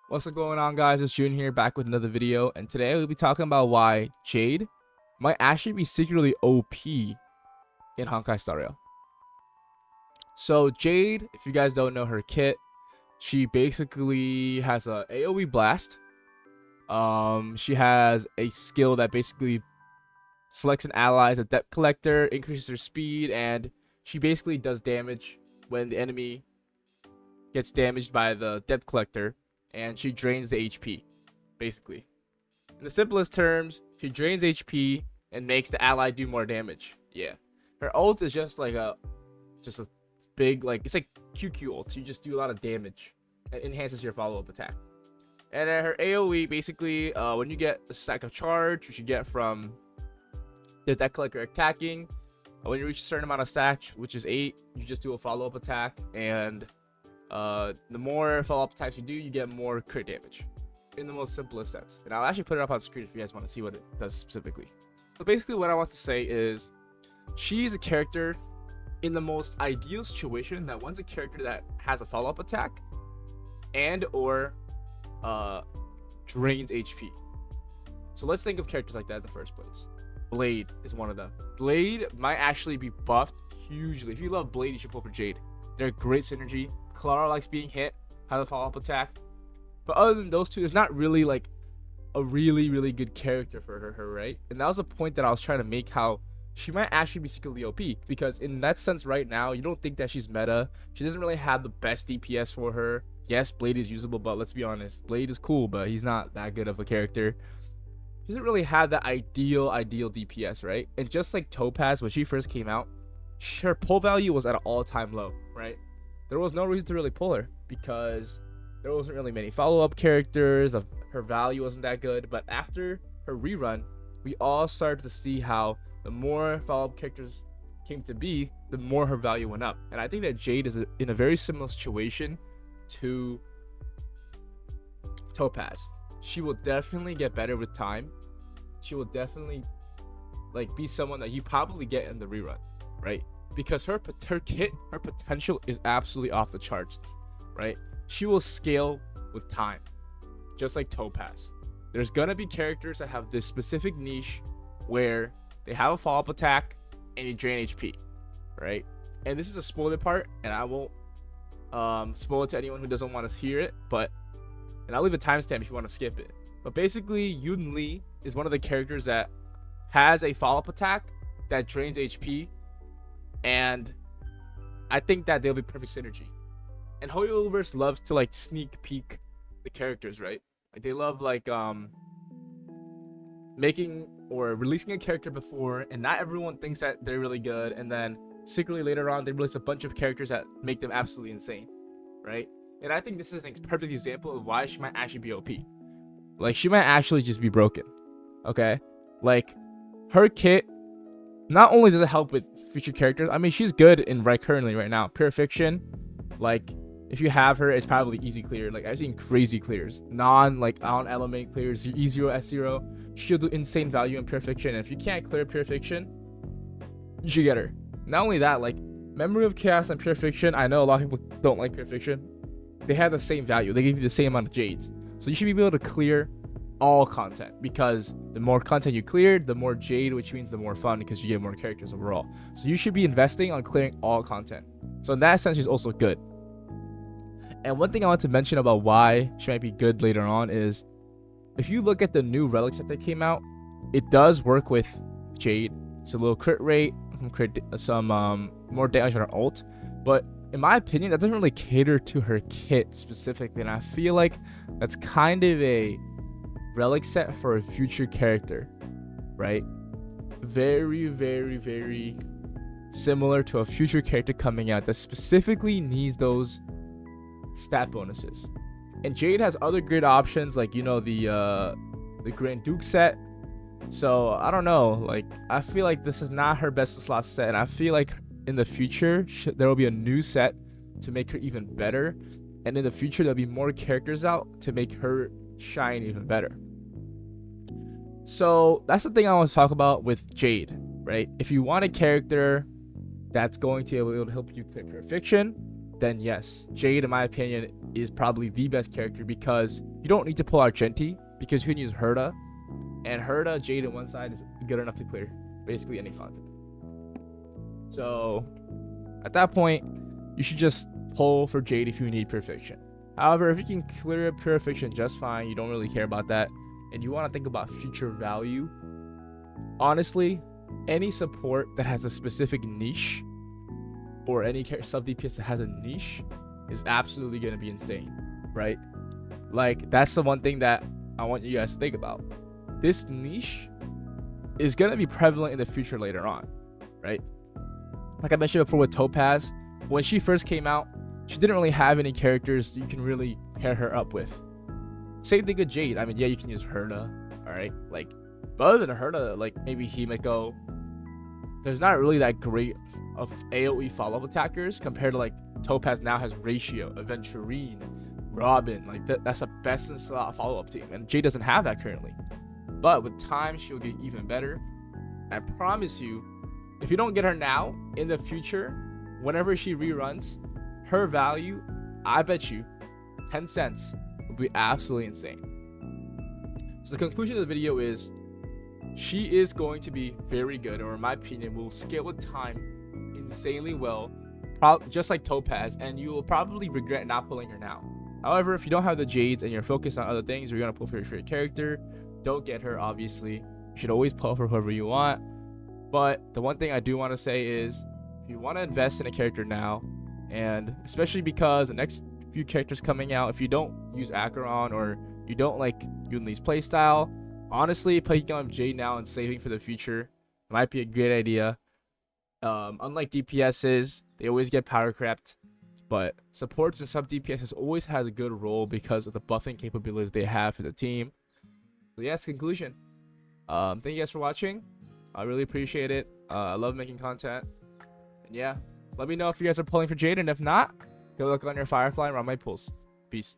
What's going on, guys? It's June here, back with another video, and today we'll be talking about why Jade might actually be secretly OP in Honkai Star Rail. So Jade, if you guys don't know her kit, she basically has a AoE blast. She has a skill that basically selects an ally as a debt collector, increases her speed, and she basically does damage when the enemy gets damaged by the debt collector, and she drains the HP, basically. In the simplest terms, she drains HP and makes the ally do more damage. Yeah. Her ult is just a big, it's like QQ ult. So you just do a lot of damage. It enhances your follow-up attack. And then her AoE, basically, when you get a stack of charge, which you get from the deck collector attacking, when you reach a certain amount of stacks, which is 8, you just do a follow-up attack, and the more follow-up attacks you do, you get more crit damage in the most simplest sense. And I'll actually put it up on the screen if you guys want to see what it does specifically. So basically what I want to say is she's a character in the most ideal situation that wants a character that has a follow-up attack and or drains HP. So let's think of characters like that in the first place. Blade is one of them. Blade might actually be buffed hugely. If you love Blade, you should pull for Jade. They're great synergy. Clara likes being hit, has a follow-up attack. But other than those two, there's not really like a really good character for her, right? And that was a point that I was trying to make, how she might actually be secretly OP. Because in that sense right now, you don't think that she's meta. She doesn't really have the best DPS for her. Yes, Blade is usable, but let's be honest. Blade is cool, but he's not that good of a character. She doesn't really have that ideal DPS, right? And just like Topaz, when she first came out, her pull value was at an all-time low, right? There was no reason to really pull her because there wasn't really many follow-up characters. Her value wasn't that good. But after her rerun, we all started to see how the more follow-up characters came to be, the more her value went up. And I think that Jade is in a very similar situation to Topaz. She will definitely get better with time. She will definitely be someone that you probably get in the rerun, right? Because her kit, her potential is absolutely off the charts, right? She will scale with time, just like Topaz. There's gonna be characters that have this specific niche where they have a follow-up attack and you drain HP, right? And this is a spoiler part, and I won't spoil it to anyone who doesn't want to hear it, and I'll leave a timestamp if you want to skip it. But basically, Yun Li is one of the characters that has a follow-up attack that drains HP, and I think that they'll be perfect synergy. And Hoyoverse loves to sneak peek the characters, right? They love making or releasing a character before, and not everyone thinks that they're really good, and then secretly later on they release a bunch of characters that make them absolutely insane, right? And I think this is a perfect example of why she might actually be OP. She might actually just be broken, okay? Her kit, not only does it help with future characters, I mean, she's good in currently right now. Pure Fiction, if you have her, it's probably easy clear. I've seen crazy clears, on element clears, E0, S0. She'll do insane value in Pure Fiction, and if you can't clear Pure Fiction, you should get her. Not only that, Memory of Chaos and Pure Fiction, I know a lot of people don't like Pure Fiction. They have the same value. They give you the same amount of Jades. So you should be able to clear all content, because the more content you clear, the more Jade, which means the more fun, because you get more characters overall. So you should be investing on clearing all content. So in that sense, she's also good. And one thing I want to mention about why she might be good later on is, if you look at the new relic set that came out, it does work with Jade. It's a little crit rate, some more damage on her ult, but in my opinion, that doesn't really cater to her kit specifically, and I feel like that's kind of a relic set for a future character, right? Very similar to a future character coming out that specifically needs those stat bonuses. And Jade has other great options, the Grand Duke set. So I don't know, I feel like this is not her best slot set, and I feel like in the future there will be a new set to make her even better, and in the future there'll be more characters out to make her shine even better. So that's the thing I want to talk about with Jade, right? If you want a character that's going to be able to help you clear Pure Fiction, then yes, Jade, in my opinion, is probably the best character because you don't need to pull out Genti because you can use Herda, and Herda, Jade on one side is good enough to clear basically any content. So at that point, you should just pull for Jade if you need Perfection. However, if you can clear Perfection just fine, you don't really care about that, and you want to think about future value, honestly, any support that has a specific niche or any sub DPS that has a niche is absolutely going to be insane, right? Like, that's the one thing that I want you guys to think about. This niche is going to be prevalent in the future later on, right? Like I mentioned before with Topaz, when she first came out, she didn't really have any characters you can really pair her up with. Same thing with Jade. I mean, yeah, you can use Herda, alright? Like, but other than Herda, like maybe Himeko, there's not really that great of AoE follow-up attackers compared to like Topaz now has Ratio, Aventurine, Robin. Like that's the best in slot follow-up team, and Jade doesn't have that currently. But with time, she'll get even better. I promise you, if you don't get her now, in the future, whenever she reruns, her value, I bet you, 10 cents will be absolutely insane. So the conclusion of the video is, she is going to be very good, or in my opinion, will scale with time insanely well, just like Topaz, and you will probably regret not pulling her now. However, if you don't have the Jades and you're focused on other things, or you're going to pull for your favorite character, don't get her, obviously. You should always pull for whoever you want. But the one thing I do want to say is, if you want to invest in a character now, and especially because the next few characters coming out, if you don't use Acheron or you don't like Yunli's playstyle, honestly, playing on Jade now and saving for the future might be a great idea. Unlike DPSs, they always get power crept, but supports and sub DPSs always has a good role because of the buffing capabilities they have for the team. So yeah, that's the conclusion. Thank you guys for watching. I really appreciate it. I love making content. And yeah, let me know if you guys are pulling for Jade, and if not, go look on your Firefly and run my pulls. Peace.